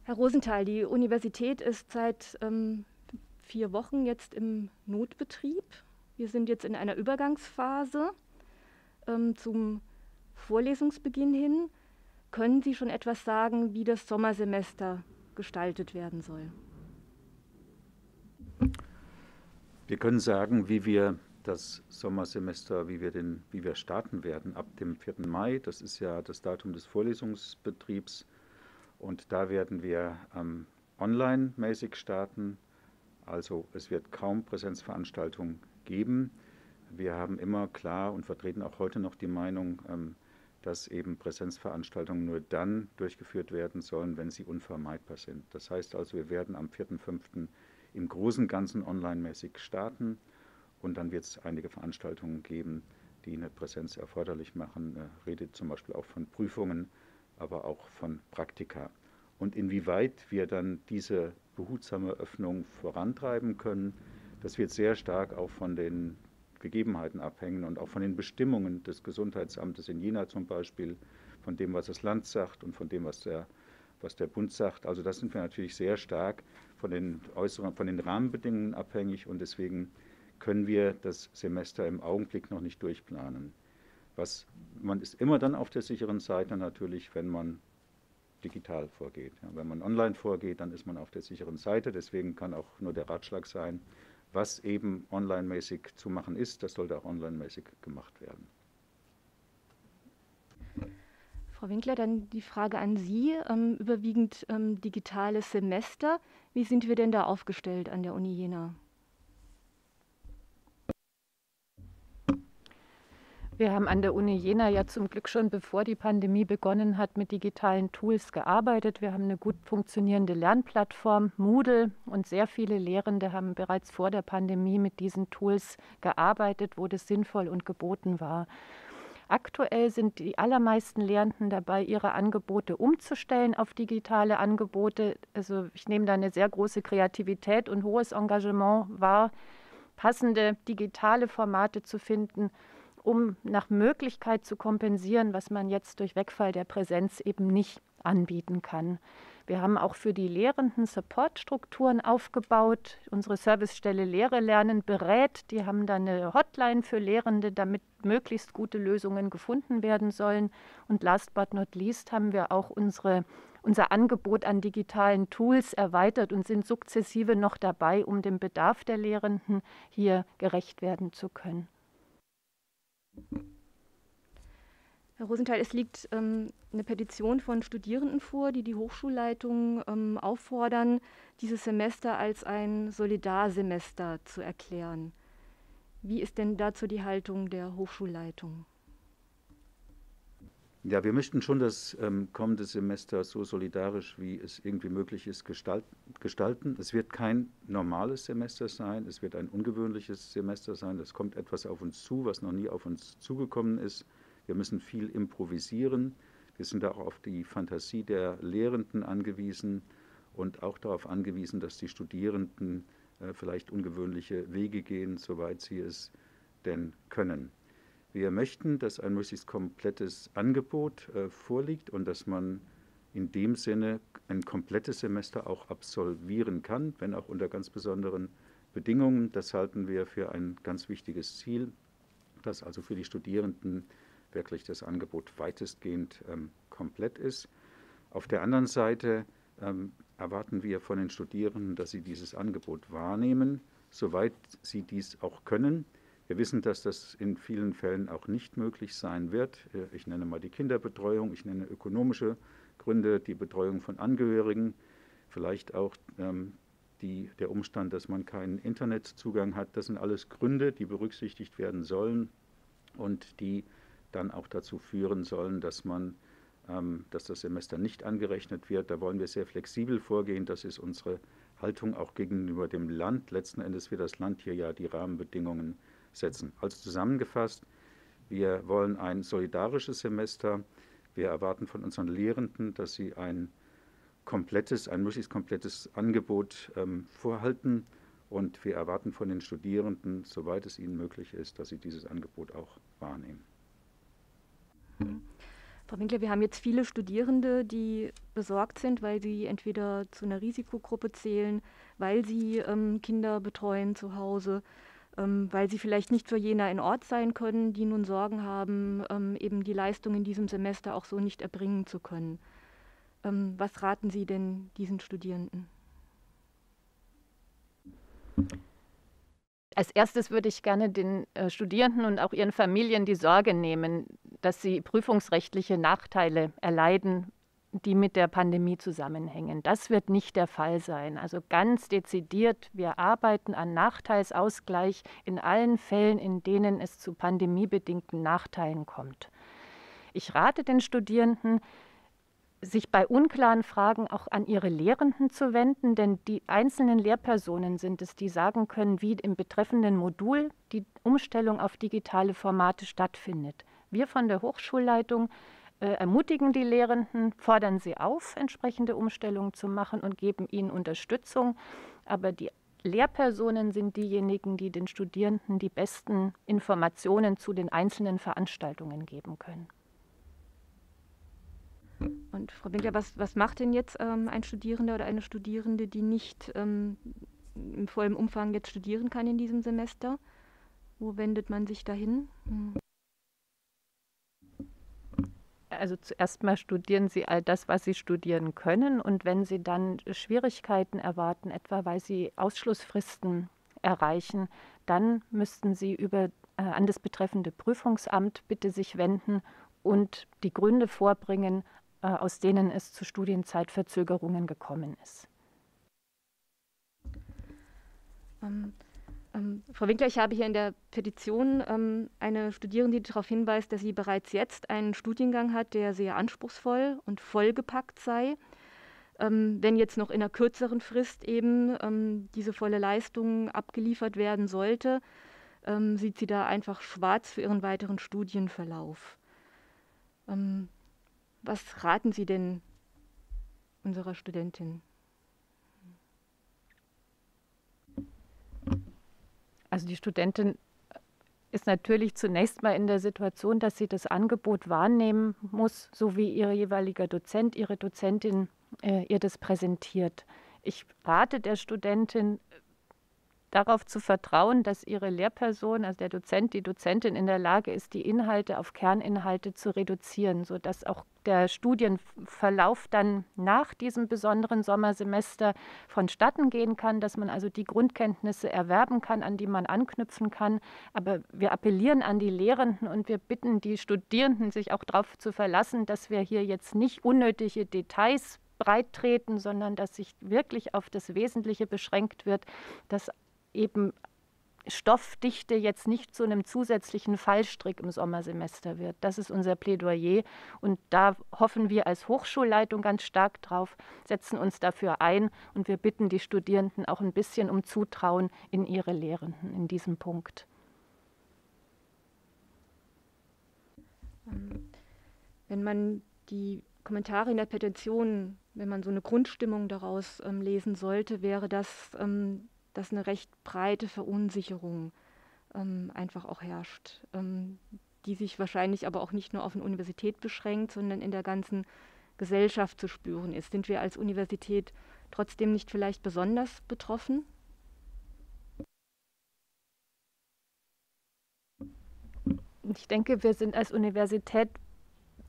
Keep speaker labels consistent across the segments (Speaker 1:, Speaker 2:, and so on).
Speaker 1: Herr Rosenthal, die Universität ist seit 4 Wochen jetzt im Notbetrieb. Wir sind jetzt in einer Übergangsphase zum Vorlesungsbeginn hin. Können Sie schon etwas sagen, wie das Sommersemester gestaltet werden soll?
Speaker 2: Wir können sagen, wie wir das Sommersemester, wie wir starten werden ab dem 4. Mai. Das ist ja das Datum des Vorlesungsbetriebs. Und da werden wir online-mäßig starten. Also es wird kaum Präsenzveranstaltungen geben. Wir haben immer klar und vertreten auch heute noch die Meinung, dass eben Präsenzveranstaltungen nur dann durchgeführt werden sollen, wenn sie unvermeidbar sind. Das heißt also, wir werden am 4.5. im Großen und Ganzen online-mäßig starten und dann wird es einige Veranstaltungen geben, die eine Präsenz erforderlich machen. Redet zum Beispiel auch von Prüfungen, aber auch von Praktika. Und inwieweit wir dann diese behutsame Öffnung vorantreiben können, das wird sehr stark auch von den Gegebenheiten abhängen und auch von den Bestimmungen des Gesundheitsamtes in Jena zum Beispiel, von dem, was das Land sagt und von dem, was der Bund sagt. Also das sind wir natürlich sehr stark von den Rahmenbedingungen abhängig und deswegen können wir das Semester im Augenblick noch nicht durchplanen. Man ist immer dann auf der sicheren Seite natürlich, wenn man digital vorgeht. Ja, wenn man online vorgeht, dann ist man auf der sicheren Seite. Deswegen kann auch nur der Ratschlag sein, was eben online-mäßig zu machen ist, das sollte auch online-mäßig gemacht werden.
Speaker 1: Frau Winkler, dann die Frage an Sie. Überwiegend digitales Semester. Wie sind wir denn da aufgestellt an der Uni Jena?
Speaker 3: Wir haben an der Uni Jena ja zum Glück schon, bevor die Pandemie begonnen hat, mit digitalen Tools gearbeitet. Wir haben eine gut funktionierende Lernplattform, Moodle, und sehr viele Lehrende haben bereits vor der Pandemie mit diesen Tools gearbeitet, wo das sinnvoll und geboten war. Aktuell sind die allermeisten Lehrenden dabei, ihre Angebote umzustellen auf digitale Angebote. Also ich nehme da eine sehr große Kreativität und hohes Engagement wahr, passende digitale Formate zu finden, um nach Möglichkeit zu kompensieren, was man jetzt durch Wegfall der Präsenz eben nicht anbieten kann. Wir haben auch für die Lehrenden Supportstrukturen aufgebaut. Unsere Servicestelle Lehre lernen berät. Die haben dann eine Hotline für Lehrende, damit möglichst gute Lösungen gefunden werden sollen. Und last but not least haben wir auch unser Angebot an digitalen Tools erweitert und sind sukzessive noch dabei, um dem Bedarf der Lehrenden hier gerecht werden zu können.
Speaker 1: Herr Rosenthal, es liegt eine Petition von Studierenden vor, die die Hochschulleitung auffordern, dieses Semester als ein Solidarsemester zu erklären. Wie ist denn dazu die Haltung der Hochschulleitung?
Speaker 2: Ja, wir möchten schon das kommende Semester so solidarisch, wie es irgendwie möglich ist, gestalten. Es wird kein normales Semester sein, es wird ein ungewöhnliches Semester sein. Es kommt etwas auf uns zu, was noch nie auf uns zugekommen ist. Wir müssen viel improvisieren. Wir sind auch auf die Fantasie der Lehrenden angewiesen und auch darauf angewiesen, dass die Studierenden vielleicht ungewöhnliche Wege gehen, soweit sie es denn können. Wir möchten, dass ein möglichst komplettes Angebot vorliegt und dass man in dem Sinne ein komplettes Semester auch absolvieren kann, wenn auch unter ganz besonderen Bedingungen. Das halten wir für ein ganz wichtiges Ziel, dass also für die Studierenden wirklich das Angebot weitestgehend komplett ist. Auf der anderen Seite erwarten wir von den Studierenden, dass sie dieses Angebot wahrnehmen, soweit sie dies auch können. Wir wissen, dass das in vielen Fällen auch nicht möglich sein wird. Ich nenne mal die Kinderbetreuung, ich nenne ökonomische Gründe, die Betreuung von Angehörigen, vielleicht auch der Umstand, dass man keinen Internetzugang hat. Das sind alles Gründe, die berücksichtigt werden sollen und die dann auch dazu führen sollen, dass das Semester nicht angerechnet wird. Da wollen wir sehr flexibel vorgehen. Das ist unsere Haltung auch gegenüber dem Land. Letzten Endes wird das Land hier ja die Rahmenbedingungen setzen. Also zusammengefasst, wir wollen ein solidarisches Semester. Wir erwarten von unseren Lehrenden, dass sie ein möglichst komplettes Angebot vorhalten. Und wir erwarten von den Studierenden, soweit es ihnen möglich ist, dass sie dieses Angebot auch wahrnehmen.
Speaker 1: Frau Winkler, wir haben jetzt viele Studierende, die besorgt sind, weil sie entweder zu einer Risikogruppe zählen, weil sie Kinder betreuen zu Hause, weil sie vielleicht nicht für Jena in Ort sein können, die nun Sorgen haben, eben die Leistung in diesem Semester auch so nicht erbringen zu können. Was raten Sie denn diesen Studierenden?
Speaker 3: Als erstes würde ich gerne den Studierenden und auch ihren Familien die Sorge nehmen, dass sie prüfungsrechtliche Nachteile erleiden, die mit der Pandemie zusammenhängen. Das wird nicht der Fall sein. Also ganz dezidiert, wir arbeiten an Nachteilsausgleich in allen Fällen, in denen es zu pandemiebedingten Nachteilen kommt. Ich rate den Studierenden, sich bei unklaren Fragen auch an ihre Lehrenden zu wenden, denn die einzelnen Lehrpersonen sind es, die sagen können, wie im betreffenden Modul die Umstellung auf digitale Formate stattfindet. Wir von der Hochschulleitung ermutigen die Lehrenden, fordern sie auf, entsprechende Umstellungen zu machen und geben ihnen Unterstützung. Aber die Lehrpersonen sind diejenigen, die den Studierenden die besten Informationen zu den einzelnen Veranstaltungen geben können.
Speaker 1: Und Frau Winkler, was macht denn jetzt ein Studierender oder eine Studierende, die nicht im vollen Umfang jetzt studieren kann in diesem Semester? Wo wendet man sich dahin?
Speaker 3: Also zuerst mal studieren Sie all das, was Sie studieren können. Und wenn Sie dann Schwierigkeiten erwarten, etwa weil Sie Ausschlussfristen erreichen, dann müssten Sie an das betreffende Prüfungsamt bitte sich wenden und die Gründe vorbringen, aus denen es zu Studienzeitverzögerungen gekommen ist.
Speaker 1: Frau Winkler, ich habe hier in der Petition eine Studierende, die darauf hinweist, dass sie bereits jetzt einen Studiengang hat, der sehr anspruchsvoll und vollgepackt sei. Wenn jetzt noch in einer kürzeren Frist eben diese volle Leistung abgeliefert werden sollte, sieht sie da einfach schwarz für ihren weiteren Studienverlauf. Was raten Sie denn unserer Studentin?
Speaker 3: Also die Studentin ist natürlich zunächst mal in der Situation, dass sie das Angebot wahrnehmen muss, so wie ihr jeweiliger Dozent, ihre Dozentin ihr das präsentiert. Ich rate der Studentin, darauf zu vertrauen, dass ihre Lehrperson, also der Dozent, die Dozentin in der Lage ist, die Inhalte auf Kerninhalte zu reduzieren, sodass auch der Studienverlauf dann nach diesem besonderen Sommersemester vonstatten gehen kann, dass man also die Grundkenntnisse erwerben kann, an die man anknüpfen kann. Aber wir appellieren an die Lehrenden und wir bitten die Studierenden, sich auch darauf zu verlassen, dass wir hier jetzt nicht unnötige Details breittreten, sondern dass sich wirklich auf das Wesentliche beschränkt wird, dass eben Stoffdichte jetzt nicht zu einem zusätzlichen Fallstrick im Sommersemester wird. Das ist unser Plädoyer und da hoffen wir als Hochschulleitung ganz stark drauf, setzen uns dafür ein und wir bitten die Studierenden auch ein bisschen um Zutrauen in ihre Lehrenden in diesem Punkt.
Speaker 1: Wenn man die Kommentare in der Petition, wenn man so eine Grundstimmung daraus lesen sollte, wäre das, dass eine recht breite Verunsicherung einfach auch herrscht, die sich wahrscheinlich aber auch nicht nur auf eine Universität beschränkt, sondern in der ganzen Gesellschaft zu spüren ist. Sind wir als Universität trotzdem nicht vielleicht besonders betroffen?
Speaker 3: Ich denke, wir sind als Universität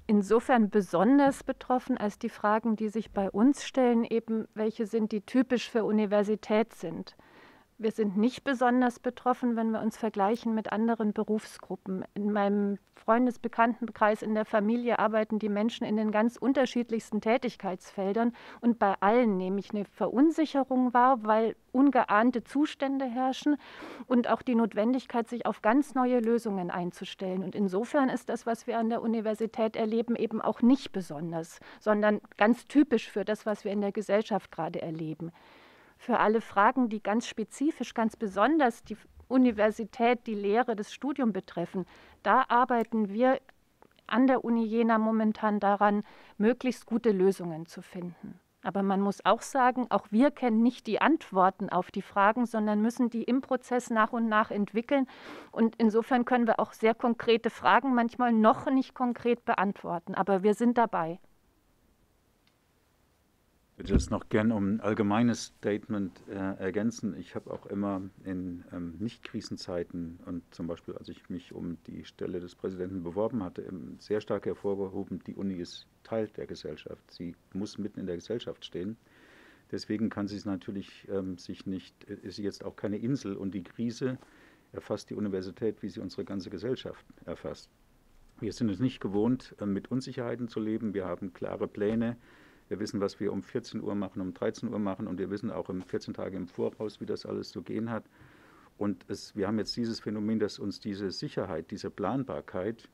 Speaker 3: insofern besonders betroffen, als die Fragen, die sich bei uns stellen, eben welche sind, die typisch für Universität sind. Wir sind nicht besonders betroffen, wenn wir uns vergleichen mit anderen Berufsgruppen. In meinem Freundesbekanntenkreis, in der Familie arbeiten die Menschen in den ganz unterschiedlichsten Tätigkeitsfeldern und bei allen nehme ich eine Verunsicherung wahr, weil ungeahnte Zustände herrschen und auch die Notwendigkeit, sich auf ganz neue Lösungen einzustellen. Und insofern ist das, was wir an der Universität erleben, eben auch nicht besonders, sondern ganz typisch für das, was wir in der Gesellschaft gerade erleben. Für alle Fragen, die ganz spezifisch, ganz besonders die Universität, die Lehre, das Studium betreffen, da arbeiten wir an der Uni Jena momentan daran, möglichst gute Lösungen zu finden. Aber man muss auch sagen, auch wir kennen nicht die Antworten auf die Fragen, sondern müssen die im Prozess nach und nach entwickeln. Und insofern können wir auch sehr konkrete Fragen manchmal noch nicht konkret beantworten. Aber wir sind dabei.
Speaker 2: Ich würde das noch gern um ein allgemeines Statement ergänzen. Ich habe auch immer in Nicht-Krisenzeiten und zum Beispiel, als ich mich um die Stelle des Präsidenten beworben hatte, sehr stark hervorgehoben, die Uni ist Teil der Gesellschaft. Sie muss mitten in der Gesellschaft stehen. Deswegen kann sie es natürlich ist sie jetzt auch keine Insel, und die Krise erfasst die Universität, wie sie unsere ganze Gesellschaft erfasst. Wir sind es nicht gewohnt, mit Unsicherheiten zu leben. Wir haben klare Pläne. Wir wissen, was wir um 14 Uhr machen, um 13 Uhr machen, und wir wissen auch 14 Tage im Voraus, wie das alles zu gehen hat. Und wir haben jetzt dieses Phänomen, dass uns diese Sicherheit, diese Planbarkeit,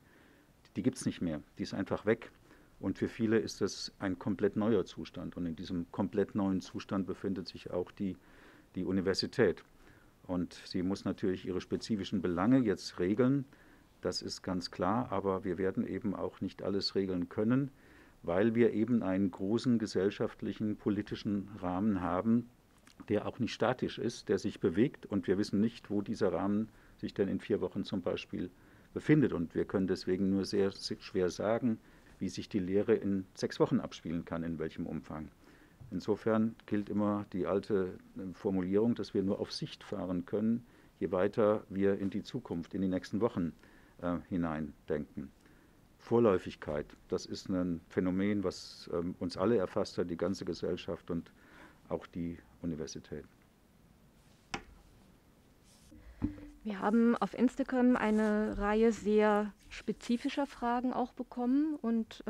Speaker 2: die gibt es nicht mehr. Die ist einfach weg. Und für viele ist das ein komplett neuer Zustand. Und in diesem komplett neuen Zustand befindet sich auch die Universität. Und sie muss natürlich ihre spezifischen Belange jetzt regeln. Das ist ganz klar. Aber wir werden eben auch nicht alles regeln können, weil wir eben einen großen gesellschaftlichen, politischen Rahmen haben, der auch nicht statisch ist, der sich bewegt, und wir wissen nicht, wo dieser Rahmen sich denn in 4 Wochen zum Beispiel befindet. Und wir können deswegen nur sehr schwer sagen, wie sich die Lehre in 6 Wochen abspielen kann, in welchem Umfang. Insofern gilt immer die alte Formulierung, dass wir nur auf Sicht fahren können, je weiter wir in die Zukunft, in die nächsten Wochen hineindenken. Vorläufigkeit, das ist ein Phänomen, was uns alle erfasst hat, die ganze Gesellschaft und auch die Universität.
Speaker 1: Wir haben auf Instagram eine Reihe sehr spezifischer Fragen auch bekommen, und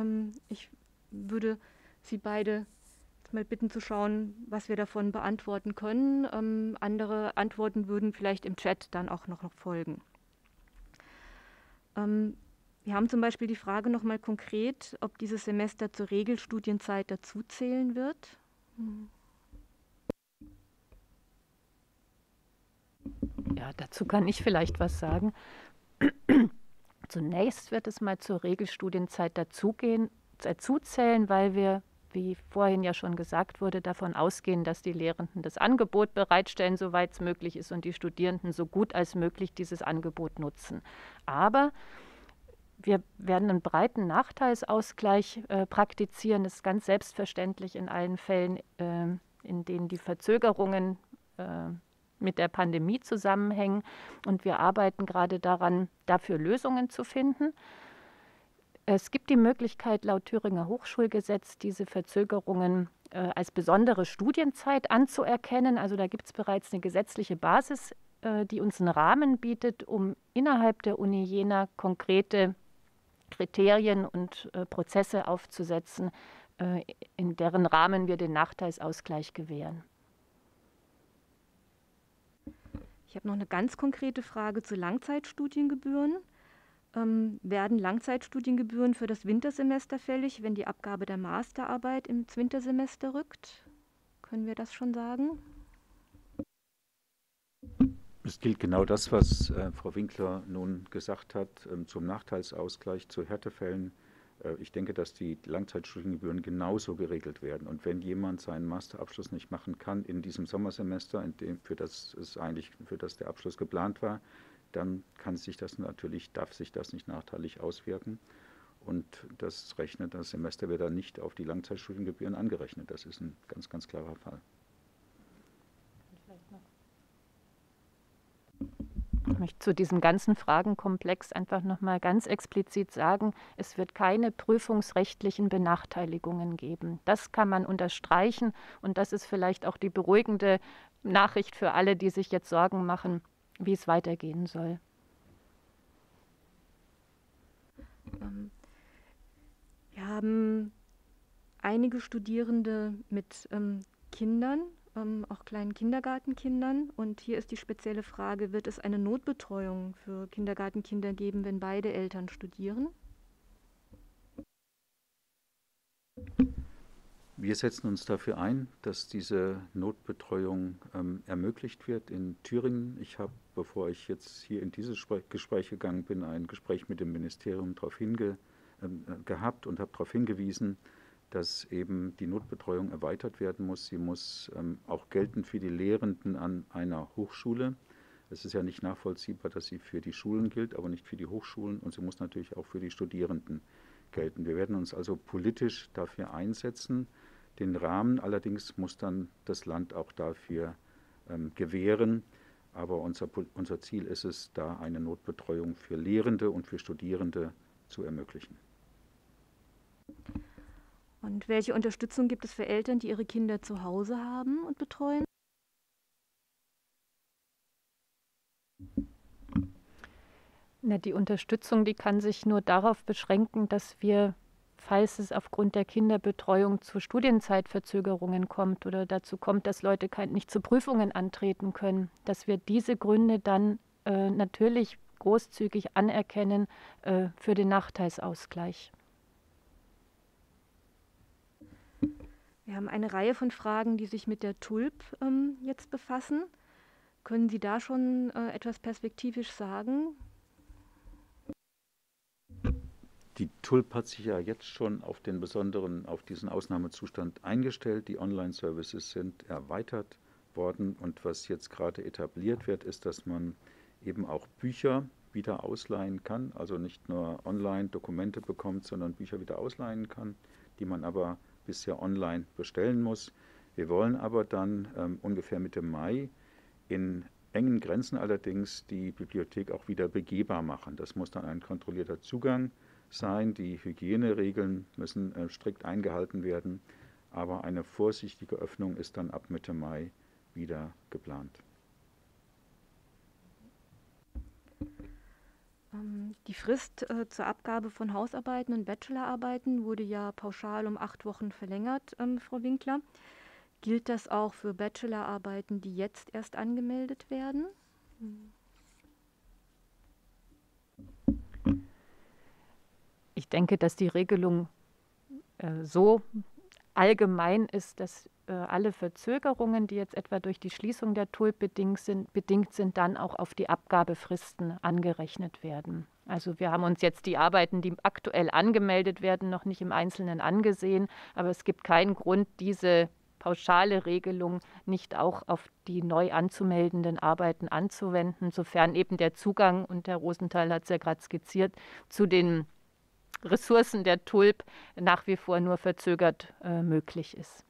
Speaker 1: ich würde Sie beide mal bitten zu schauen, was wir davon beantworten können. Andere Antworten würden vielleicht im Chat dann auch noch folgen. Wir haben zum Beispiel die Frage nochmal konkret, ob dieses Semester zur Regelstudienzeit dazuzählen wird.
Speaker 3: Ja, dazu kann ich vielleicht was sagen. Zunächst wird es mal zur Regelstudienzeit dazuzählen, weil wir, wie vorhin ja schon gesagt wurde, davon ausgehen, dass die Lehrenden das Angebot bereitstellen, soweit es möglich ist, und die Studierenden so gut als möglich dieses Angebot nutzen. Aber wir werden einen breiten Nachteilsausgleich praktizieren. Das ist ganz selbstverständlich in allen Fällen, in denen die Verzögerungen mit der Pandemie zusammenhängen. Und wir arbeiten gerade daran, dafür Lösungen zu finden. Es gibt die Möglichkeit, laut Thüringer Hochschulgesetz diese Verzögerungen als besondere Studienzeit anzuerkennen. Also da gibt es bereits eine gesetzliche Basis, die uns einen Rahmen bietet, um innerhalb der Uni Jena konkrete Kriterien und Prozesse aufzusetzen, in deren Rahmen wir den Nachteilsausgleich gewähren.
Speaker 1: Ich habe noch eine ganz konkrete Frage zu Langzeitstudiengebühren. Werden Langzeitstudiengebühren für das Wintersemester fällig, wenn die Abgabe der Masterarbeit ins Wintersemester rückt? Können wir das schon sagen?
Speaker 2: Es gilt genau das, was Frau Winkler nun gesagt hat, zum Nachteilsausgleich zu Härtefällen. Ich denke, dass die Langzeitstudiengebühren genauso geregelt werden. Und wenn jemand seinen Masterabschluss nicht machen kann in diesem Sommersemester, für das der Abschluss geplant war, dann darf sich das nicht nachteilig auswirken. Und das Semester wird dann nicht auf die Langzeitstudiengebühren angerechnet. Das ist ein ganz, ganz klarer Fall.
Speaker 3: Ich möchte zu diesem ganzen Fragenkomplex einfach noch mal ganz explizit sagen, es wird keine prüfungsrechtlichen Benachteiligungen geben. Das kann man unterstreichen, und das ist vielleicht auch die beruhigende Nachricht für alle, die sich jetzt Sorgen machen, wie es weitergehen soll.
Speaker 1: Wir haben einige Studierende mit Kindern, auch kleinen Kindergartenkindern. Und hier ist die spezielle Frage, wird es eine Notbetreuung für Kindergartenkinder geben, wenn beide Eltern studieren?
Speaker 2: Wir setzen uns dafür ein, dass diese Notbetreuung ermöglicht wird in Thüringen. Ich habe, bevor ich jetzt hier in dieses Gespräch gegangen bin, ein Gespräch mit dem Ministerium gehabt und habe darauf hingewiesen, dass eben die Notbetreuung erweitert werden muss. Sie muss auch gelten für die Lehrenden an einer Hochschule. Es ist ja nicht nachvollziehbar, dass sie für die Schulen gilt, aber nicht für die Hochschulen, und sie muss natürlich auch für die Studierenden gelten. Wir werden uns also politisch dafür einsetzen. Den Rahmen allerdings muss dann das Land auch dafür gewähren. Aber unser Ziel ist es, da eine Notbetreuung für Lehrende und für Studierende zu ermöglichen.
Speaker 1: Und welche Unterstützung gibt es für Eltern, die ihre Kinder zu Hause haben und betreuen?
Speaker 3: Na, die Unterstützung, die kann sich nur darauf beschränken, dass wir, falls es aufgrund der Kinderbetreuung zu Studienzeitverzögerungen kommt oder dazu kommt, dass Leute nicht zu Prüfungen antreten können, dass wir diese Gründe dann natürlich großzügig anerkennen für den Nachteilsausgleich.
Speaker 1: Wir haben eine Reihe von Fragen, die sich mit der TULP jetzt befassen. Können Sie da schon etwas perspektivisch sagen?
Speaker 2: Die TULP hat sich ja jetzt schon auf diesen Ausnahmezustand eingestellt. Die Online-Services sind erweitert worden, und was jetzt gerade etabliert wird, ist, dass man eben auch Bücher wieder ausleihen kann, also nicht nur online Dokumente bekommt, sondern Bücher wieder ausleihen kann, die man aber bisher online bestellen muss. Wir wollen aber dann ungefähr Mitte Mai in engen Grenzen allerdings die Bibliothek auch wieder begehbar machen. Das muss dann ein kontrollierter Zugang sein. Die Hygieneregeln müssen strikt eingehalten werden, aber eine vorsichtige Öffnung ist dann ab Mitte Mai wieder geplant.
Speaker 1: Die Frist zur Abgabe von Hausarbeiten und Bachelorarbeiten wurde ja pauschal um 8 Wochen verlängert, Frau Winkler. Gilt das auch für Bachelorarbeiten, die jetzt erst angemeldet werden?
Speaker 3: Ich denke, dass die Regelung so allgemein ist, dass alle Verzögerungen, die jetzt etwa durch die Schließung der TULP bedingt sind, dann auch auf die Abgabefristen angerechnet werden. Also wir haben uns jetzt die Arbeiten, die aktuell angemeldet werden, noch nicht im Einzelnen angesehen, aber es gibt keinen Grund, diese pauschale Regelung nicht auch auf die neu anzumeldenden Arbeiten anzuwenden, sofern eben der Zugang, und Herr Rosenthal hat es ja gerade skizziert, zu den Ressourcen der TULP nach wie vor nur verzögert möglich ist.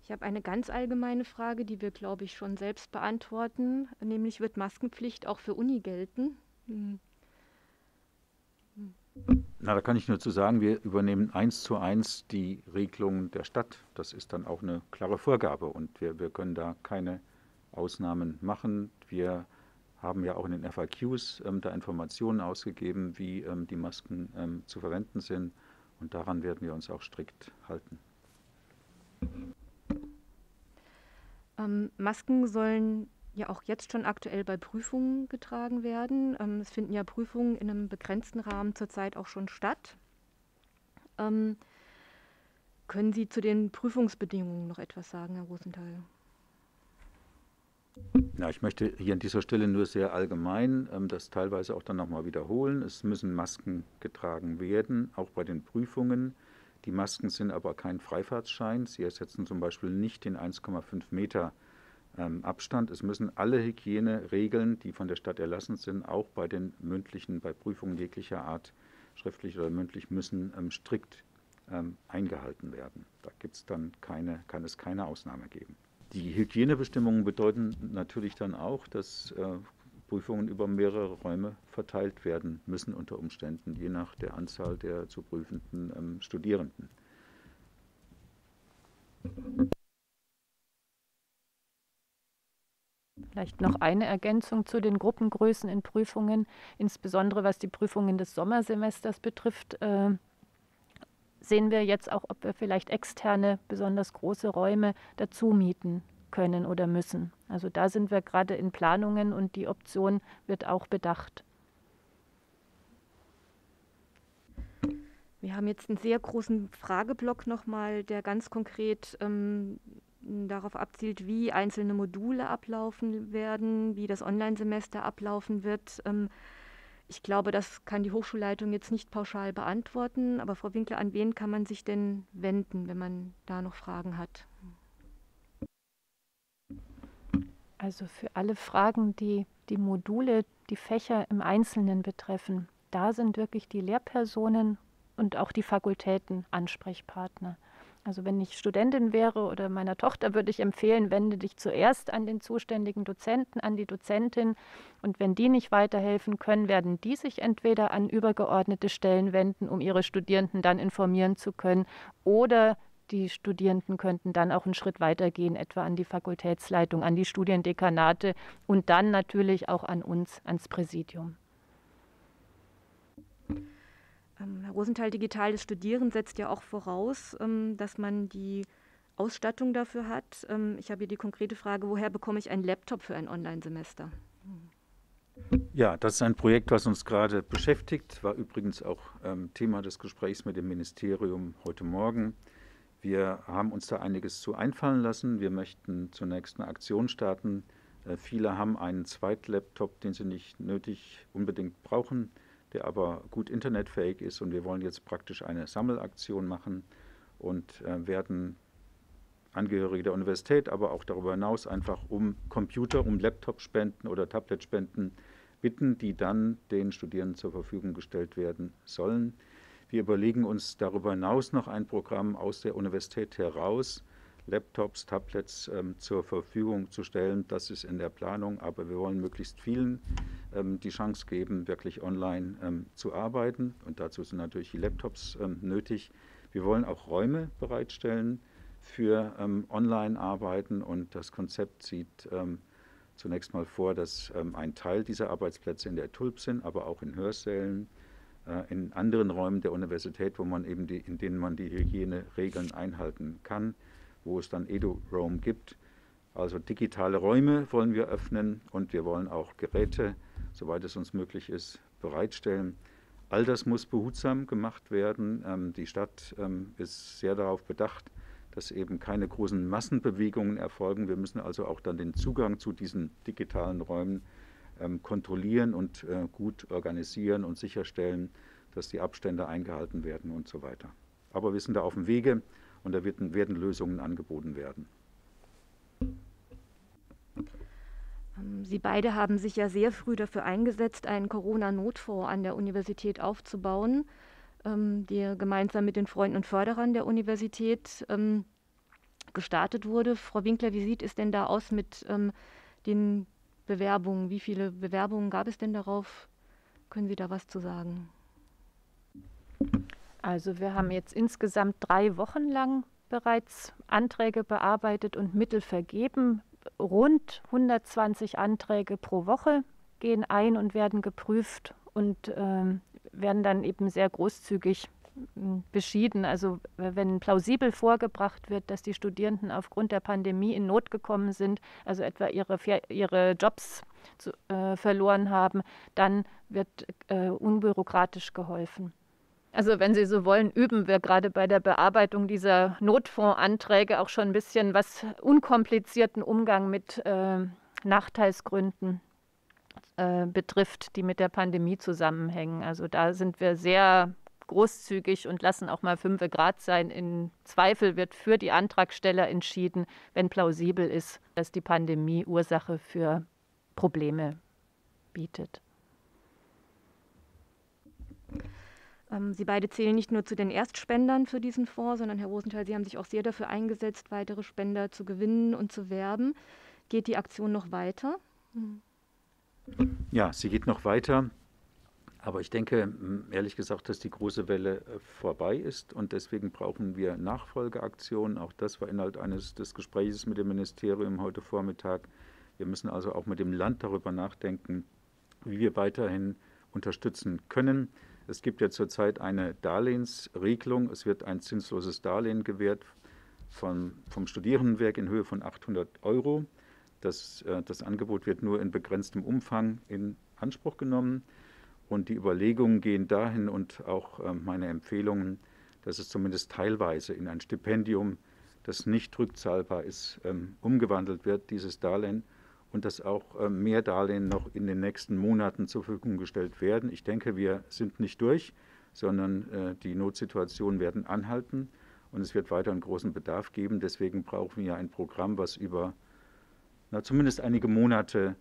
Speaker 1: Ich habe eine ganz allgemeine Frage, die wir, glaube ich, schon selbst beantworten, nämlich wird Maskenpflicht auch für Uni gelten?
Speaker 2: Na, da kann ich nur zu sagen, wir übernehmen 1:1 die Regelung der Stadt. Das ist dann auch eine klare Vorgabe, und wir können da keine Ausnahmen machen. Wir haben ja auch in den FAQs da Informationen ausgegeben, wie die Masken zu verwenden sind, und daran werden wir uns auch strikt halten.
Speaker 1: Masken sollen ja auch jetzt schon aktuell bei Prüfungen getragen werden. Es finden ja Prüfungen in einem begrenzten Rahmen zurzeit auch schon statt. Können Sie zu den Prüfungsbedingungen noch etwas sagen, Herr Rosenthal?
Speaker 2: Ja, ich möchte hier an dieser Stelle nur sehr allgemein das teilweise auch dann nochmal wiederholen. Es müssen Masken getragen werden, auch bei den Prüfungen. Die Masken sind aber kein Freifahrtschein. Sie ersetzen zum Beispiel nicht den 1,5 Meter Abstand. Es müssen alle Hygieneregeln, die von der Stadt erlassen sind, auch bei Prüfungen jeglicher Art, schriftlich oder mündlich, müssen strikt eingehalten werden. Da kann es keine Ausnahme geben. Die Hygienebestimmungen bedeuten natürlich dann auch, dass Prüfungen über mehrere Räume verteilt werden müssen unter Umständen, je nach der Anzahl der zu prüfenden Studierenden.
Speaker 3: Vielleicht noch eine Ergänzung zu den Gruppengrößen in Prüfungen, insbesondere was die Prüfungen des Sommersemesters betrifft. Sehen wir jetzt auch, ob wir vielleicht externe, besonders große Räume dazu mieten können oder müssen. Also da sind wir gerade in Planungen, und die Option wird auch bedacht.
Speaker 1: Wir haben jetzt einen sehr großen Frageblock nochmal, der ganz konkret darauf abzielt, wie einzelne Module ablaufen werden, wie das Online-Semester ablaufen wird. Ich glaube, das kann die Hochschulleitung jetzt nicht pauschal beantworten. Aber Frau Winkler, an wen kann man sich denn wenden, wenn man da noch Fragen hat?
Speaker 3: Also für alle Fragen, die die Module, die Fächer im Einzelnen betreffen, da sind wirklich die Lehrpersonen und auch die Fakultäten Ansprechpartner. Also wenn ich Studentin wäre oder meiner Tochter, würde ich empfehlen, wende dich zuerst an den zuständigen Dozenten, an die Dozentin. Und wenn die nicht weiterhelfen können, werden die sich entweder an übergeordnete Stellen wenden, um ihre Studierenden dann informieren zu können, oder die Studierenden könnten dann auch einen Schritt weitergehen, etwa an die Fakultätsleitung, an die Studiendekanate und dann natürlich auch an uns, ans Präsidium.
Speaker 1: Herr Rosenthal, digitales Studieren setzt ja auch voraus, dass man die Ausstattung dafür hat. Ich habe hier die konkrete Frage, woher bekomme ich einen Laptop für ein Online-Semester?
Speaker 2: Ja, das ist ein Projekt, was uns gerade beschäftigt, war übrigens auch Thema des Gesprächs mit dem Ministerium heute Morgen. Wir haben uns da einiges zu einfallen lassen. Wir möchten zunächst eine Aktion starten. Viele haben einen Zweitlaptop, den sie nicht nötig unbedingt brauchen, der aber gut internetfähig ist, und wir wollen jetzt praktisch eine Sammelaktion machen und werden Angehörige der Universität, aber auch darüber hinaus einfach um Computer, um Laptop-Spenden oder Tablet-Spenden bitten, die dann den Studierenden zur Verfügung gestellt werden sollen. Wir überlegen uns darüber hinaus noch ein Programm aus der Universität heraus, Laptops, Tablets zur Verfügung zu stellen. Das ist in der Planung, aber wir wollen möglichst vielen die Chance geben, wirklich online zu arbeiten. Und dazu sind natürlich die Laptops nötig. Wir wollen auch Räume bereitstellen für Online-Arbeiten, und das Konzept sieht zunächst mal vor, dass ein Teil dieser Arbeitsplätze in der TULP sind, aber auch in Hörsälen, in anderen Räumen der Universität, in denen man die Hygieneregeln einhalten kann, wo es dann EduRoam gibt. Also digitale Räume wollen wir öffnen, und wir wollen auch Geräte, soweit es uns möglich ist, bereitstellen. All das muss behutsam gemacht werden. Die Stadt ist sehr darauf bedacht, dass eben keine großen Massenbewegungen erfolgen. Wir müssen also auch dann den Zugang zu diesen digitalen Räumen kontrollieren und gut organisieren und sicherstellen, dass die Abstände eingehalten werden und so weiter. Aber wir sind da auf dem Wege, und da werden Lösungen angeboten werden.
Speaker 1: Sie beide haben sich ja sehr früh dafür eingesetzt, einen Corona-Notfonds an der Universität aufzubauen, der gemeinsam mit den Freunden und Förderern der Universität gestartet wurde. Frau Winkler, wie sieht es denn da aus mit den Bewerbungen? Wie viele Bewerbungen gab es denn darauf? Können Sie da was zu sagen?
Speaker 3: Also wir haben jetzt insgesamt 3 Wochen lang bereits Anträge bearbeitet und Mittel vergeben. Rund 120 Anträge pro Woche gehen ein und werden geprüft und werden dann eben sehr großzügig beschieden. Also wenn plausibel vorgebracht wird, dass die Studierenden aufgrund der Pandemie in Not gekommen sind, also etwa ihre Jobs verloren haben, dann wird unbürokratisch geholfen. Also wenn Sie so wollen, üben wir gerade bei der Bearbeitung dieser Notfondsanträge auch schon ein bisschen was unkomplizierten Umgang mit Nachteilsgründen betrifft, die mit der Pandemie zusammenhängen. Also da sind wir sehr großzügig und lassen auch mal 5 Grad sein. Im Zweifel wird für die Antragsteller entschieden, wenn plausibel ist, dass die Pandemie Ursache für Probleme bietet.
Speaker 1: Sie beide zählen nicht nur zu den Erstspendern für diesen Fonds, sondern Herr Rosenthal, Sie haben sich auch sehr dafür eingesetzt, weitere Spender zu gewinnen und zu werben. Geht die Aktion noch weiter?
Speaker 2: Ja, sie geht noch weiter. Aber ich denke, ehrlich gesagt, dass die große Welle vorbei ist, und deswegen brauchen wir Nachfolgeaktionen. Auch das war Inhalt des Gesprächs mit dem Ministerium heute Vormittag. Wir müssen also auch mit dem Land darüber nachdenken, wie wir weiterhin unterstützen können. Es gibt ja zurzeit eine Darlehensregelung. Es wird ein zinsloses Darlehen gewährt vom Studierendenwerk in Höhe von 800 €. Das Angebot wird nur in begrenztem Umfang in Anspruch genommen. Und die Überlegungen gehen dahin, und auch meine Empfehlungen, dass es zumindest teilweise in ein Stipendium, das nicht rückzahlbar ist, umgewandelt wird, dieses Darlehen, und dass auch mehr Darlehen noch in den nächsten Monaten zur Verfügung gestellt werden. Ich denke, wir sind nicht durch, sondern die Notsituationen werden anhalten und es wird weiter einen großen Bedarf geben. Deswegen brauchen wir ein Programm, was über zumindest einige Monate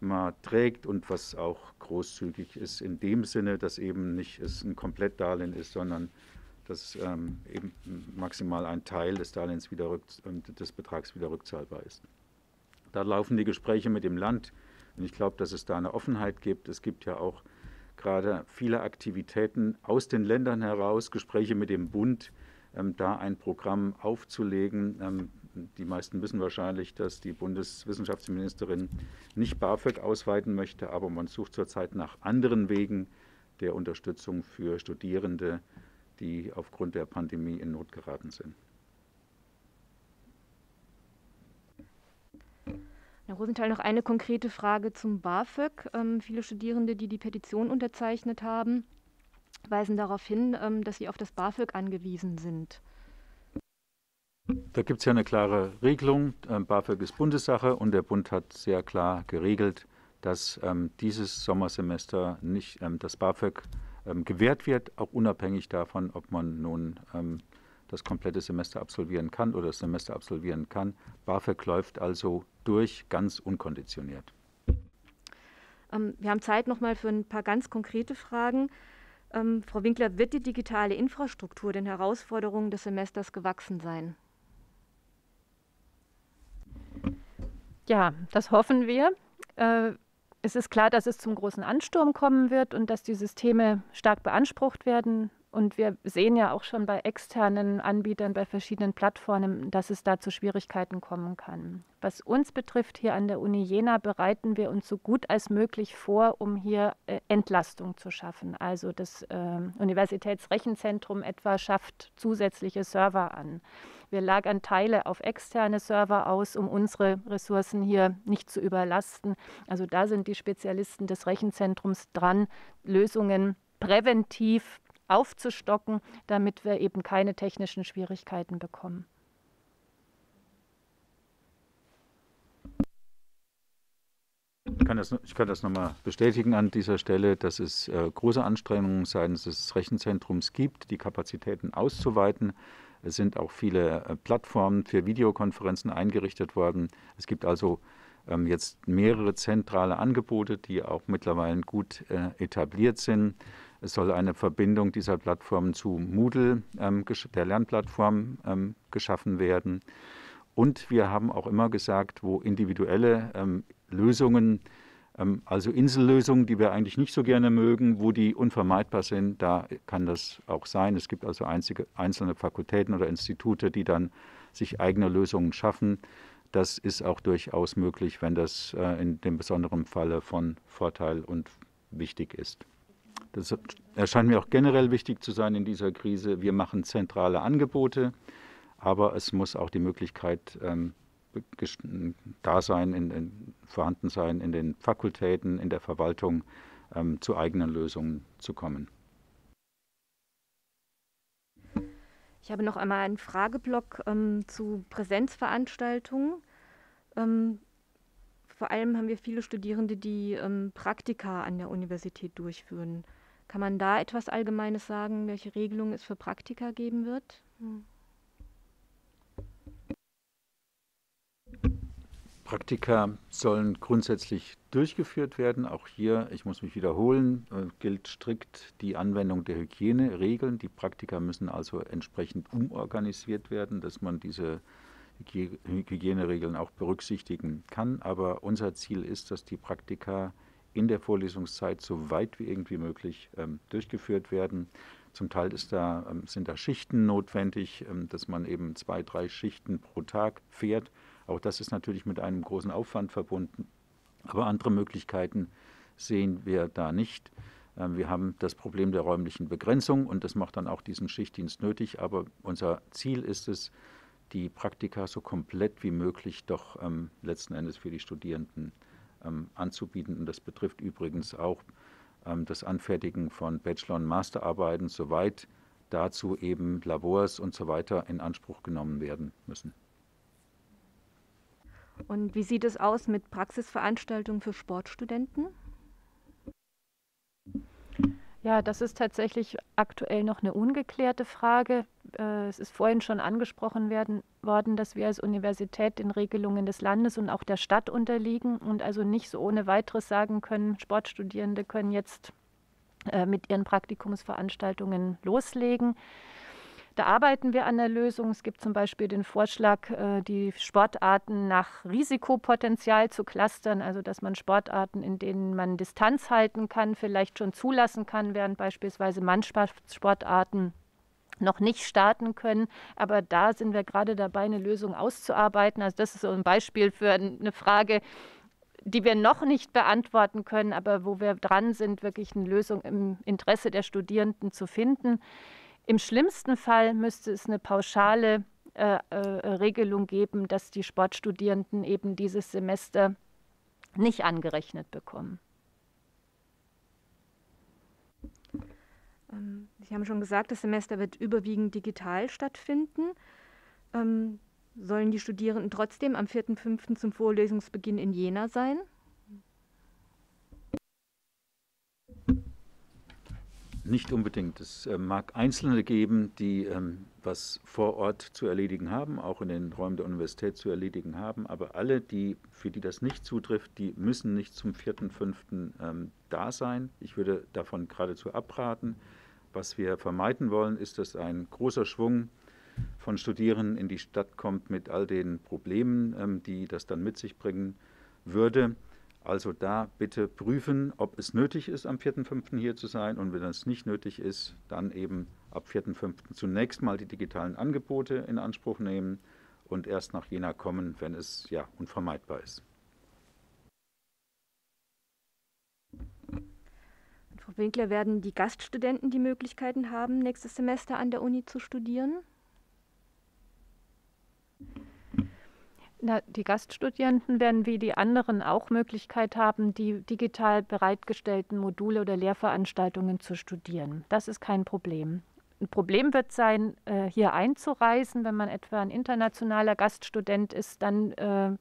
Speaker 2: mal trägt und was auch großzügig ist, in dem Sinne, dass eben nicht es ein Komplettdarlehen ist, sondern dass eben maximal ein Teil des Darlehens des Betrags wieder rückzahlbar ist. Da laufen die Gespräche mit dem Land und ich glaube, dass es da eine Offenheit gibt. Es gibt ja auch gerade viele Aktivitäten aus den Ländern heraus, Gespräche mit dem Bund, da ein Programm aufzulegen. Die meisten wissen wahrscheinlich, dass die Bundeswissenschaftsministerin nicht BAföG ausweiten möchte, aber man sucht zurzeit nach anderen Wegen der Unterstützung für Studierende, die aufgrund der Pandemie in Not geraten sind.
Speaker 1: Herr Rosenthal, noch eine konkrete Frage zum BAföG. Viele Studierende, die die Petition unterzeichnet haben, weisen darauf hin, dass sie auf das BAföG angewiesen sind.
Speaker 2: Da gibt es ja eine klare Regelung. BAföG ist Bundessache und der Bund hat sehr klar geregelt, dass dieses Sommersemester nicht das BAföG gewährt wird, auch unabhängig davon, ob man nun das komplette Semester absolvieren kann oder das Semester absolvieren kann. BAföG läuft also durch, ganz unkonditioniert.
Speaker 1: Wir haben Zeit noch mal für ein paar ganz konkrete Fragen. Frau Winkler, wird die digitale Infrastruktur den Herausforderungen des Semesters gewachsen sein?
Speaker 3: Ja, das hoffen wir. Es ist klar, dass es zum großen Ansturm kommen wird und dass die Systeme stark beansprucht werden. Und wir sehen ja auch schon bei externen Anbietern, bei verschiedenen Plattformen, dass es da zu Schwierigkeiten kommen kann. Was uns betrifft, hier an der Uni Jena bereiten wir uns so gut als möglich vor, um hier Entlastung zu schaffen. Also das Universitätsrechenzentrum etwa schafft zusätzliche Server an. Wir lagern Teile auf externe Server aus, um unsere Ressourcen hier nicht zu überlasten. Also da sind die Spezialisten des Rechenzentrums dran, Lösungen präventiv aufzustocken, damit wir eben keine technischen Schwierigkeiten bekommen.
Speaker 2: Ich kann das nochmal bestätigen an dieser Stelle, dass es große Anstrengungen seitens des Rechenzentrums gibt, die Kapazitäten auszuweiten. Es sind auch viele Plattformen für Videokonferenzen eingerichtet worden. Es gibt also jetzt mehrere zentrale Angebote, die auch mittlerweile gut etabliert sind. Es soll eine Verbindung dieser Plattformen zu Moodle, der Lernplattform, geschaffen werden. Und wir haben auch immer gesagt, wo individuelle Lösungen, also Insellösungen, die wir eigentlich nicht so gerne mögen, wo die unvermeidbar sind, da kann das auch sein. Es gibt also einzelne Fakultäten oder Institute, die dann sich eigene Lösungen schaffen. Das ist auch durchaus möglich, wenn das in dem besonderen Falle von Vorteil und wichtig ist. Das erscheint mir auch generell wichtig zu sein in dieser Krise. Wir machen zentrale Angebote, aber es muss auch die Möglichkeit vorhanden sein, in den Fakultäten, in der Verwaltung zu eigenen Lösungen zu kommen.
Speaker 1: Ich habe noch einmal einen Frageblock zu Präsenzveranstaltungen. Vor allem haben wir viele Studierende, die Praktika an der Universität durchführen. Kann man da etwas Allgemeines sagen, welche Regelungen es für Praktika geben wird?
Speaker 2: Praktika sollen grundsätzlich durchgeführt werden. Auch hier, ich muss mich wiederholen, gilt strikt die Anwendung der Hygieneregeln. Die Praktika müssen also entsprechend umorganisiert werden, dass man diese Hygieneregeln auch berücksichtigen kann. Aber unser Ziel ist, dass die Praktika in der Vorlesungszeit so weit wie irgendwie möglich durchgeführt werden. Zum Teil sind da Schichten notwendig, dass man eben 2, 3 Schichten pro Tag fährt. Auch das ist natürlich mit einem großen Aufwand verbunden. Aber andere Möglichkeiten sehen wir da nicht. Wir haben das Problem der räumlichen Begrenzung und das macht dann auch diesen Schichtdienst nötig. Aber unser Ziel ist es, die Praktika so komplett wie möglich doch letzten Endes für die Studierenden anzubieten. Und das betrifft übrigens auch das Anfertigen von Bachelor- und Masterarbeiten, soweit dazu eben Labors und so weiter in Anspruch genommen werden müssen.
Speaker 1: Und wie sieht es aus mit Praxisveranstaltungen für Sportstudenten?
Speaker 3: Ja, das ist tatsächlich aktuell noch eine ungeklärte Frage. Es ist vorhin schon angesprochen worden, dass wir als Universität den Regelungen des Landes und auch der Stadt unterliegen und also nicht so ohne weiteres sagen können, Sportstudierende können jetzt mit ihren Praktikumsveranstaltungen loslegen. Da arbeiten wir an der Lösung. Es gibt zum Beispiel den Vorschlag, die Sportarten nach Risikopotenzial zu clustern, also dass man Sportarten, in denen man Distanz halten kann, vielleicht schon zulassen kann, während beispielsweise Mannschaftssportarten noch nicht starten können. Aber da sind wir gerade dabei, eine Lösung auszuarbeiten. Also das ist so ein Beispiel für eine Frage, die wir noch nicht beantworten können, aber wo wir dran sind, wirklich eine Lösung im Interesse der Studierenden zu finden. Im schlimmsten Fall müsste es eine pauschale Regelung geben, dass die Sportstudierenden eben dieses Semester nicht angerechnet bekommen.
Speaker 1: Sie haben schon gesagt, das Semester wird überwiegend digital stattfinden. Sollen die Studierenden trotzdem am 4.5. zum Vorlesungsbeginn in Jena sein?
Speaker 2: Nicht unbedingt. Es mag Einzelne geben, die was vor Ort zu erledigen haben, auch in den Räumen der Universität zu erledigen haben, aber alle, für die das nicht zutrifft, die müssen nicht zum 4.5. Da sein. Ich würde davon geradezu abraten. Was wir vermeiden wollen, ist, dass ein großer Schwung von Studierenden in die Stadt kommt mit all den Problemen, die das dann mit sich bringen würde. Also da bitte prüfen, ob es nötig ist, am 4.5. hier zu sein. Und wenn das nicht nötig ist, dann eben ab 4.5. zunächst mal die digitalen Angebote in Anspruch nehmen und erst nach Jena kommen, wenn es ja unvermeidbar ist.
Speaker 1: Frau Winkler, werden die Gaststudenten die Möglichkeiten haben, nächstes Semester an der Uni zu studieren?
Speaker 3: Die Gaststudierenden werden wie die anderen auch Möglichkeit haben, die digital bereitgestellten Module oder Lehrveranstaltungen zu studieren. Das ist kein Problem. Ein Problem wird sein, hier einzureisen. Wenn man etwa ein internationaler Gaststudent ist, dann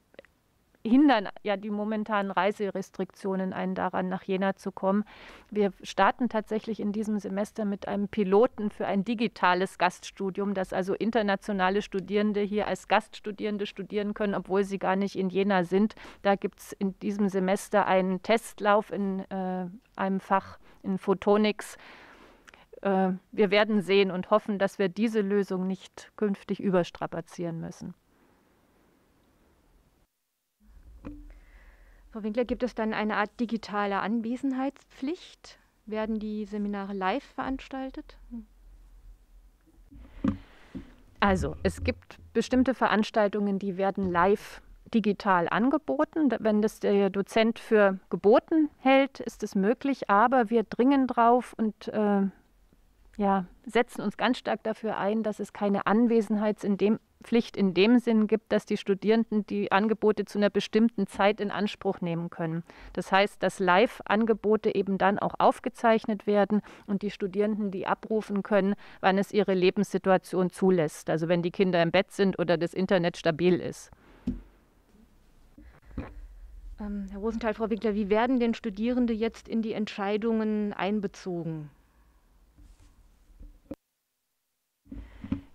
Speaker 3: hindern ja die momentanen Reiserestriktionen einen daran, nach Jena zu kommen. Wir starten tatsächlich in diesem Semester mit einem Piloten für ein digitales Gaststudium, dass also internationale Studierende hier als Gaststudierende studieren können, obwohl sie gar nicht in Jena sind. Da gibt es in diesem Semester einen Testlauf in einem Fach in Photonics. Wir werden sehen und hoffen, dass wir diese Lösung nicht künftig überstrapazieren müssen.
Speaker 1: Frau Winkler, gibt es dann eine Art digitale Anwesenheitspflicht? Werden die Seminare live veranstaltet?
Speaker 3: Also, es gibt bestimmte Veranstaltungen, die werden live digital angeboten. Wenn das der Dozent für geboten hält, ist es möglich, aber wir dringen drauf und setzen uns ganz stark dafür ein, dass es keine Anwesenheitspflicht in dem Sinn gibt, dass die Studierenden die Angebote zu einer bestimmten Zeit in Anspruch nehmen können. Das heißt, dass Live-Angebote eben dann auch aufgezeichnet werden und die Studierenden die abrufen können, wann es ihre Lebenssituation zulässt. Also wenn die Kinder im Bett sind oder das Internet stabil ist.
Speaker 1: Herr Rosenthal, Frau Winkler, wie werden denn Studierende jetzt in die Entscheidungen einbezogen?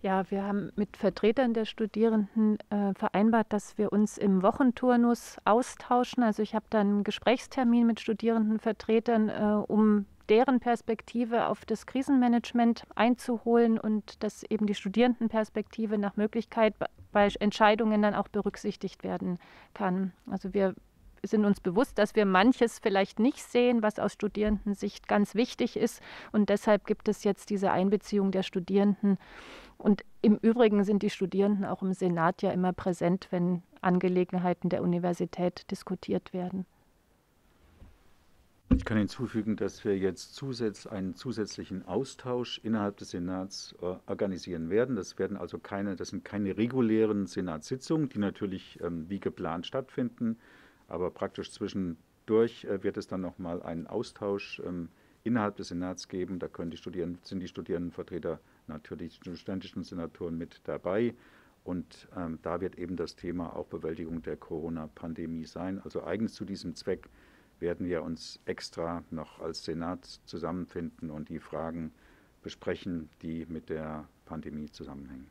Speaker 3: Ja, wir haben mit Vertretern der Studierenden vereinbart, dass wir uns im Wochenturnus austauschen. Also ich habe dann einen Gesprächstermin mit Studierendenvertretern, um deren Perspektive auf das Krisenmanagement einzuholen und dass eben die Studierendenperspektive nach Möglichkeit bei Entscheidungen dann auch berücksichtigt werden kann. Also wir sind uns bewusst, dass wir manches vielleicht nicht sehen, was aus Studierendensicht ganz wichtig ist. Und deshalb gibt es jetzt diese Einbeziehung der Studierenden. Und im Übrigen sind die Studierenden auch im Senat ja immer präsent, wenn Angelegenheiten der Universität diskutiert werden.
Speaker 2: Ich kann hinzufügen, dass wir jetzt einen zusätzlichen Austausch innerhalb des Senats organisieren werden. Das sind keine regulären Senatssitzungen, die natürlich wie geplant stattfinden. Aber praktisch zwischendurch wird es dann nochmal einen Austausch innerhalb des Senats geben. Da sind die Studierendenvertreter, natürlich die studentischen Senatoren mit dabei. Und da wird eben das Thema auch Bewältigung der Corona-Pandemie sein. Also eigens zu diesem Zweck werden wir uns extra noch als Senat zusammenfinden und die Fragen besprechen, die mit der Pandemie zusammenhängen.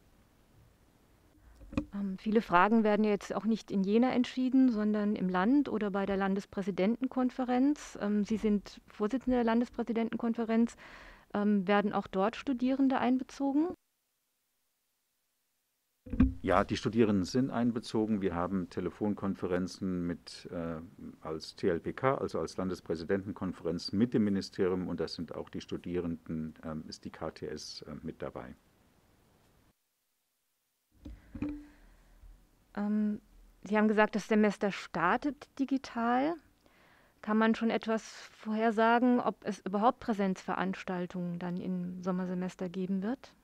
Speaker 1: Viele Fragen werden ja jetzt auch nicht in Jena entschieden, sondern im Land oder bei der Landespräsidentenkonferenz. Sie sind Vorsitzende der Landespräsidentenkonferenz. Werden auch dort Studierende einbezogen?
Speaker 2: Ja, die Studierenden sind einbezogen. Wir haben Telefonkonferenzen mit, als TLPK, also als Landespräsidentenkonferenz mit dem Ministerium, und das sind auch die Studierenden, ist die KTS mit dabei.
Speaker 1: Sie haben gesagt, das Semester startet digital. Kann man schon etwas vorhersagen, ob es überhaupt Präsenzveranstaltungen dann im Sommersemester geben wird?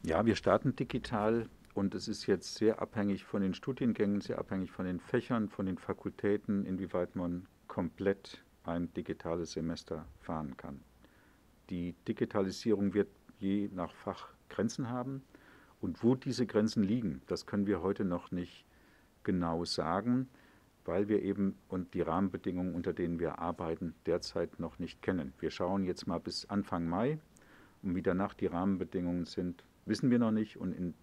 Speaker 2: Ja, wir starten digital und es ist jetzt sehr abhängig von den Studiengängen, sehr abhängig von den Fächern, von den Fakultäten, inwieweit man komplett ein digitales Semester fahren kann. Die Digitalisierung wird je nach Fach Grenzen haben. Und wo diese Grenzen liegen, das können wir heute noch nicht genau sagen, weil wir eben und die Rahmenbedingungen, unter denen wir arbeiten, derzeit noch nicht kennen. Wir schauen jetzt mal bis Anfang Mai und wie danach die Rahmenbedingungen sind, wissen wir noch nicht, und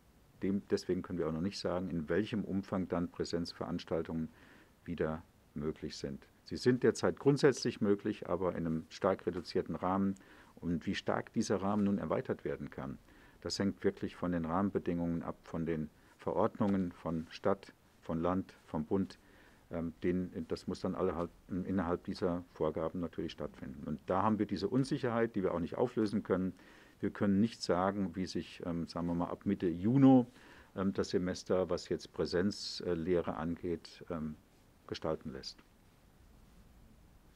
Speaker 2: deswegen können wir auch noch nicht sagen, in welchem Umfang dann Präsenzveranstaltungen wieder möglich sind. Sie sind derzeit grundsätzlich möglich, aber in einem stark reduzierten Rahmen, und wie stark dieser Rahmen nun erweitert werden kann, das hängt wirklich von den Rahmenbedingungen ab, von den Verordnungen von Stadt, von Land, vom Bund. Das muss dann innerhalb dieser Vorgaben natürlich stattfinden. Und da haben wir diese Unsicherheit, die wir auch nicht auflösen können. Wir können nicht sagen, wie sich, sagen wir mal, ab Mitte Juni das Semester, was jetzt Präsenzlehre angeht, gestalten lässt.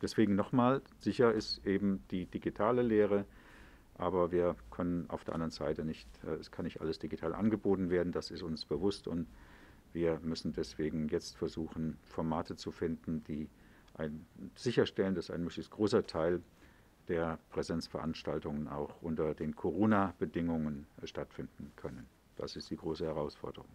Speaker 2: Deswegen nochmal, sicher ist eben die digitale Lehre, aber wir können auf der anderen Seite nicht, es kann nicht alles digital angeboten werden, das ist uns bewusst, und wir müssen deswegen jetzt versuchen, Formate zu finden, die sicherstellen, dass ein möglichst großer Teil der Präsenzveranstaltungen auch unter den Corona-Bedingungen stattfinden können. Das ist die große Herausforderung.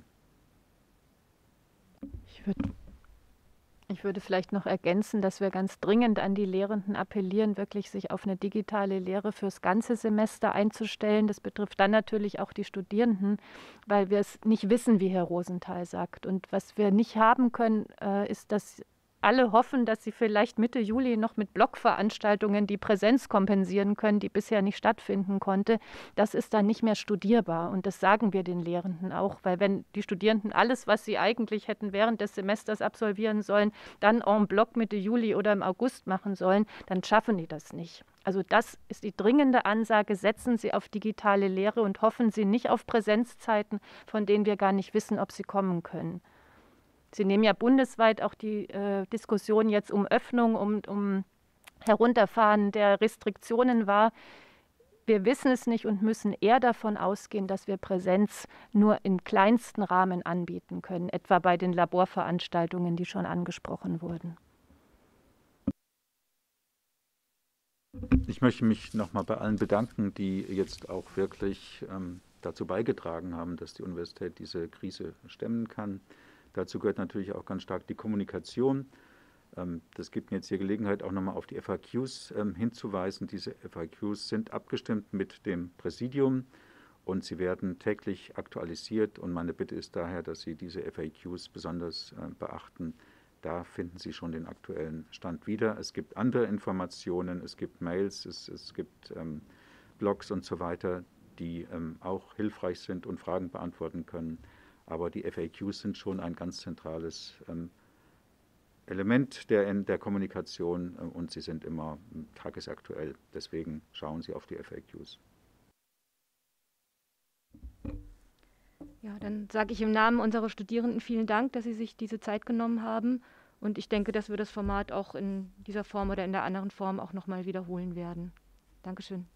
Speaker 3: Ich würde vielleicht noch ergänzen, dass wir ganz dringend an die Lehrenden appellieren, wirklich sich auf eine digitale Lehre fürs ganze Semester einzustellen. Das betrifft dann natürlich auch die Studierenden, weil wir es nicht wissen, wie Herr Rosenthal sagt. Und was wir nicht haben können, ist, dass alle hoffen, dass sie vielleicht Mitte Juli noch mit Blockveranstaltungen die Präsenz kompensieren können, die bisher nicht stattfinden konnte. Das ist dann nicht mehr studierbar, und das sagen wir den Lehrenden auch, weil wenn die Studierenden alles, was sie eigentlich hätten während des Semesters absolvieren sollen, dann en bloc Mitte Juli oder im August machen sollen, dann schaffen die das nicht. Also das ist die dringende Ansage: Setzen Sie auf digitale Lehre und hoffen Sie nicht auf Präsenzzeiten, von denen wir gar nicht wissen, ob sie kommen können. Sie nehmen ja bundesweit auch die Diskussion jetzt um Öffnung, um Herunterfahren der Restriktionen wahr. Wir wissen es nicht und müssen eher davon ausgehen, dass wir Präsenz nur in kleinsten Rahmen anbieten können, etwa bei den Laborveranstaltungen, die schon angesprochen wurden.
Speaker 2: Ich möchte mich nochmal bei allen bedanken, die jetzt auch wirklich dazu beigetragen haben, dass die Universität diese Krise stemmen kann. Dazu gehört natürlich auch ganz stark die Kommunikation. Das gibt mir jetzt hier Gelegenheit, auch nochmal auf die FAQs hinzuweisen. Diese FAQs sind abgestimmt mit dem Präsidium und sie werden täglich aktualisiert. Und meine Bitte ist daher, dass Sie diese FAQs besonders beachten. Da finden Sie schon den aktuellen Stand wieder. Es gibt andere Informationen, es gibt Mails, es gibt Blogs und so weiter, die auch hilfreich sind und Fragen beantworten können. Aber die FAQs sind schon ein ganz zentrales Element der Kommunikation, und sie sind immer tagesaktuell. Deswegen schauen Sie auf die FAQs.
Speaker 1: Ja, dann sage ich im Namen unserer Studierenden vielen Dank, dass Sie sich diese Zeit genommen haben. Und ich denke, dass wir das Format auch in dieser Form oder in der anderen Form auch nochmal wiederholen werden. Dankeschön.